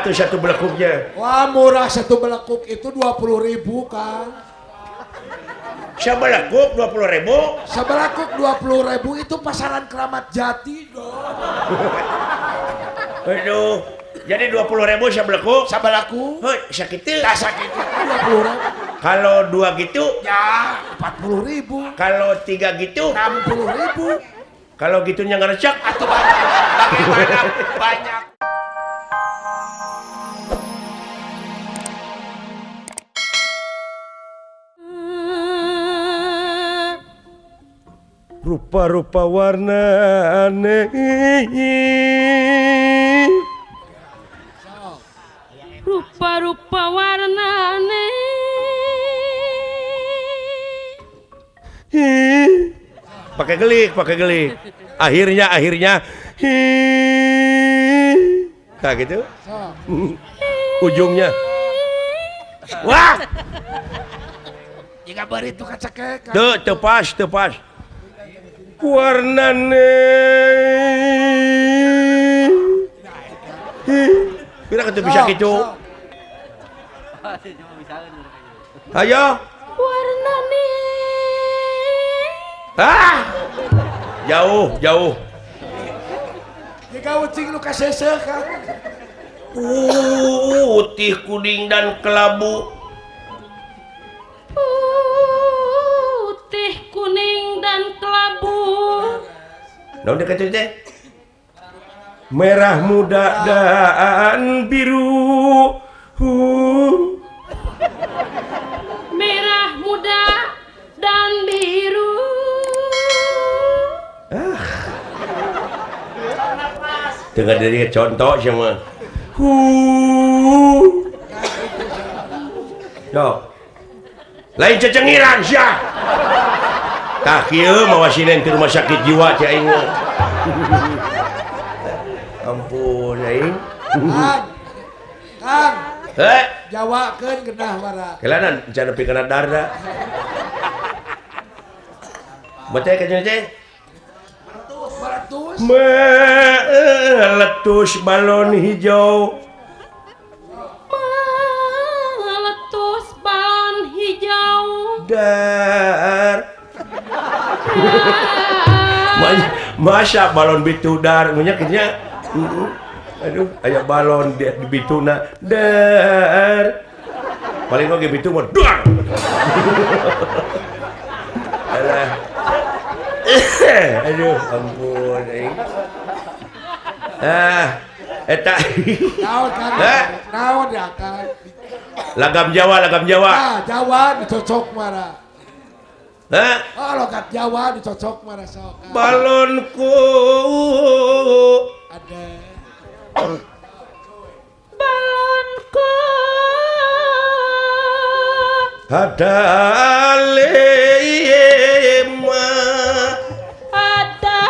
tuh satu belekuknya? Wah murah satu belekuk itu 20.000 Kang. Sebelekuk 20.000. Sebelekuk 20.000 itu pasaran Keramat Jati dong. Aduh, jadi 20.000 sebelekuk. Sebelekuk. Hoi, sakitu. Tak sakit itu 20.000. Kalau 2 gitu, Ya 40.000. kalau 3 gitu, 60.000. kalau gitunya ngerecek. Atau banyak. Bagaimana banyak. Rupa-rupa warna aneh. Rupa-rupa warnane Pakai gelik, pakai gelik. Akhirnya nah gitu. Ujungnya. Wah, Jika beri itu kacekek. tepas. Warnane. Bila kata bisa gitu. Ayo. warnane Jauh. Jika ucing lu kasese kan. Putih, kuning dan kelabu. putih kuning dan kelabu Naon dekat itu teh? Merah muda dan biru. merah muda dan biru Dengar dari contoh sama. Yo. Lain cecengiran sia. Tah kieu mawasinen ke rumah sakit jiwa cai aing. Ampun aing. Kang. Heh, Jawakeun genah wara. kelanan can nepi kana darda. Bete ka teh? Meletus. Meletus balon hijau. meletus balon hijau Dar. Masa balon bitudar menyakitnya. Aduh, aya balon di bituna. Dar. Paling oge bitu mah dar. Alah. Aduh, ampun aing. Eta. Naon kan? Heh? Naon ya kan? Lagam Jawa. Jawa dicocok mara. Hah? Oh logat Jawa dicocok mara sok. Balonku. Ada. balonku Ada lima. ada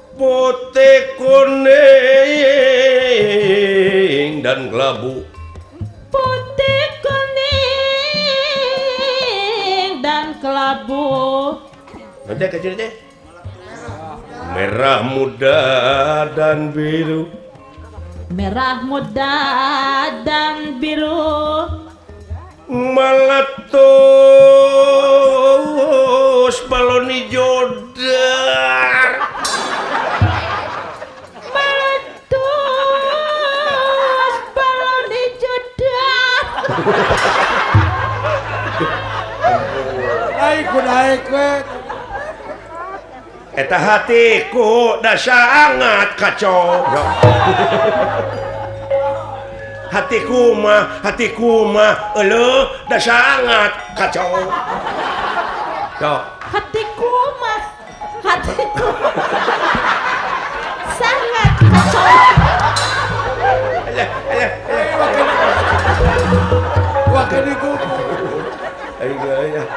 5 Putih, kuning dan kelabu. putih kuning dan kelabu Nanti kecil teh. Merah muda dan biru. merah muda dan biru Meletus balon hijau dar. meletus balon hijau dar Naik we. Eta hatiku dah sangat kacau. Hatiku mah elu dah sangat kacau. Yo. hatiku sangat kacau Wakan itu. Ayo.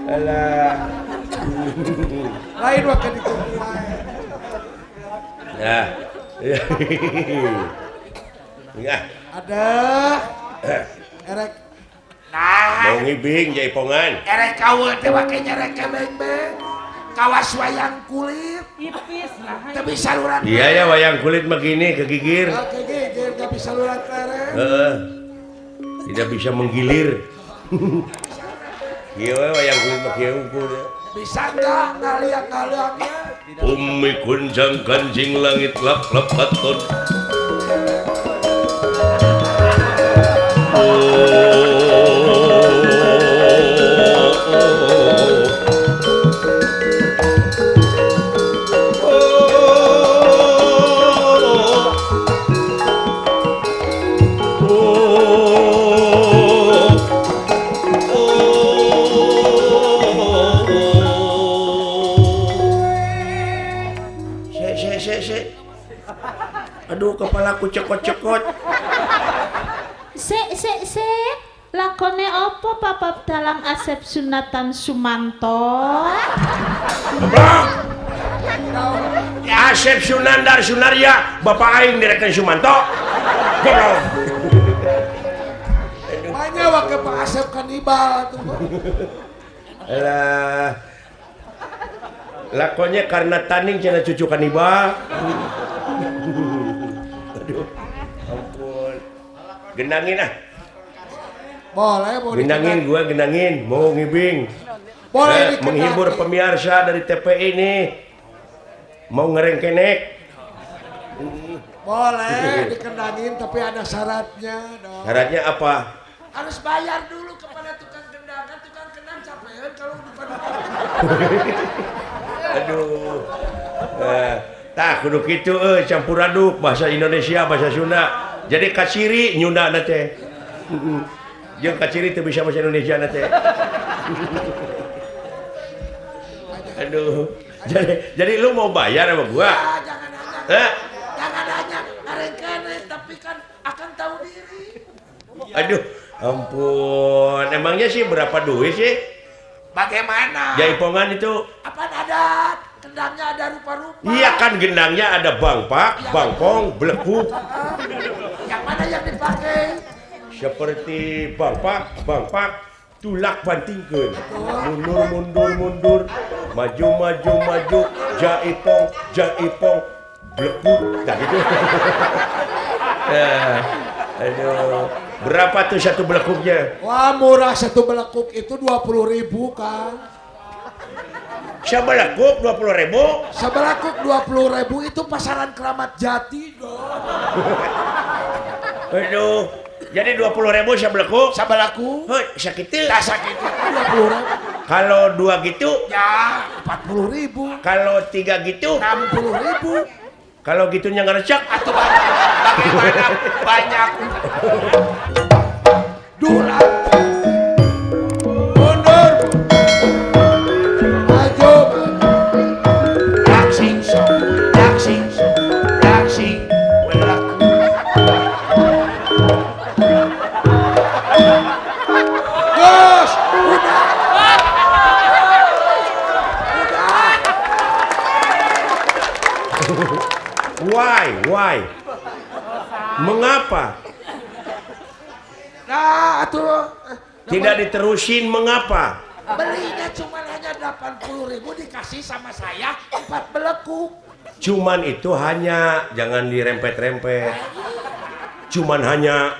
Alah. Lain wakan itu. Ya. Ya. Ada. Erek. Mau ngibing jaipongan. Erek kawin teh wakan erek beng-beng. kawas wayang kulit. Ipis lah. Tapi saluran. Iya ya wayang kulit begini kegigir. Oke, gigir gak bisa saluran keren. Tidak bisa menggilir. Iya wayang kulit pakai ukur ya. Bisa nggak ngaliang-ngaliangnya? Umi kunjang kancing langit lap lap katon. Aduh kepalaku cekot-cekot. Se lakone opo papa dalang Asep Sunatan Sumanto? Asep Sunandar Sunaria Bapak aing direkan Sumanto. Goblok. Makanya wakil Pak Asep kanibal tuh. Alah. Lakonnya karena taning cina cucu kanibal. Aduh. Ampun. Genangin ah. Boleh, mau Genangin gua genangin, mau ngibing. Boleh Menghibur pemirsa dari TPI ini. Mau ngerengkenek. Boleh dikendangin tapi ada syaratnya dong. Syaratnya apa? Harus bayar dulu kepada tukang kendang. Kan tukang kendang capek kalau bukan. Aduh. Tah kudu kitu campur aduk bahasa Indonesia bahasa Sunda. Jadi kaciri nyunda na teh. Jeung kaciri teu bisa bahasa Indonesia na teh. Aduh. Jadi lu mau bayar sama gua? Ah, jangan nanya. Jangan nanya. Ngarengkene tapi kan akan tahu diri. Aduh, ampun. Emangnya sih berapa duit sih? Bagaimana? Jaipongan itu? Apaan ada? Kendangnya ada rupa-rupa. Iya kan gendangnya ada bangpak, bangpong, belekuk. Yang mana yang dipakai? Seperti bangpak, tulak bantingkeun. Mundur, maju, jaipong, belekuk. Tak gitu. Aduh, berapa tuh satu belekuknya? Wah murah satu belekuk itu 20.000 Kang. Sebelekuk 20.000. Sebelekuk 20.000 itu pasaran Keramat Jati dong. Aduh, jadi 20.000 sebelekuk. Sebelekuk? Hoi, sakitu. Tak sakit itu 20.000. Kalau 2 gitu? Ya 40.000. Kalau 3 gitu? 60.000. Kalau gitunya ngerecek? Atau banyak. Bagaimana banyak? Dulang. Mundur. Maju. Daksing. Berlaku. Gus, udah. Why? Mengapa? Nah, atuh. Tidak diterusin mengapa? Belinya cuma hanya 80.000 dikasih sama saya 4 belekuk. Cuman itu hanya, jangan dirempet-rempet. Cuman hanya,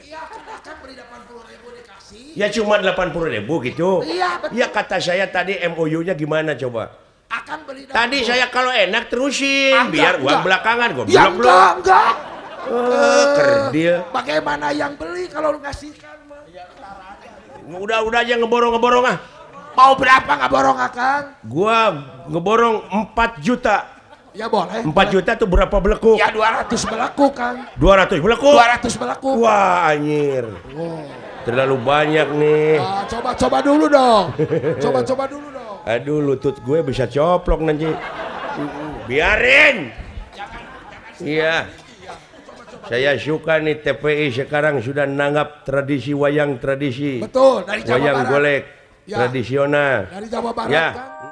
Iya, kan beli 80.000 dikasih. ya cuma 80.000 gitu. Iya, betul. Ya kata saya tadi MOU-nya gimana coba? Akan beli 80. Tadi saya kalau enak terusin, biar uang belakangan gue Ya belum. enggak. Kerdil. Bagaimana yang beli kalau lu ngasihkan mah? Udah aja ngeborong ah. Mau berapa nggak borong Akang? Gua ngeborong 4 juta. Ya boleh. 4 juta tuh berapa belekuk? Ya 200 belekuk Kang. 200 belekuk? 200 belekuk. Wah anjir. Terlalu banyak nih. Nah, coba dulu dong. Coba dulu dong. Aduh lutut gue bisa coplok nanti. Biarin. Iya. Saya suka nih TPI sekarang sudah nanggap tradisi wayang tradisi. Betul, dari Jawa Wayang Barat. golek Ya. tradisional. Dari Jawa Barat Ya. Kang.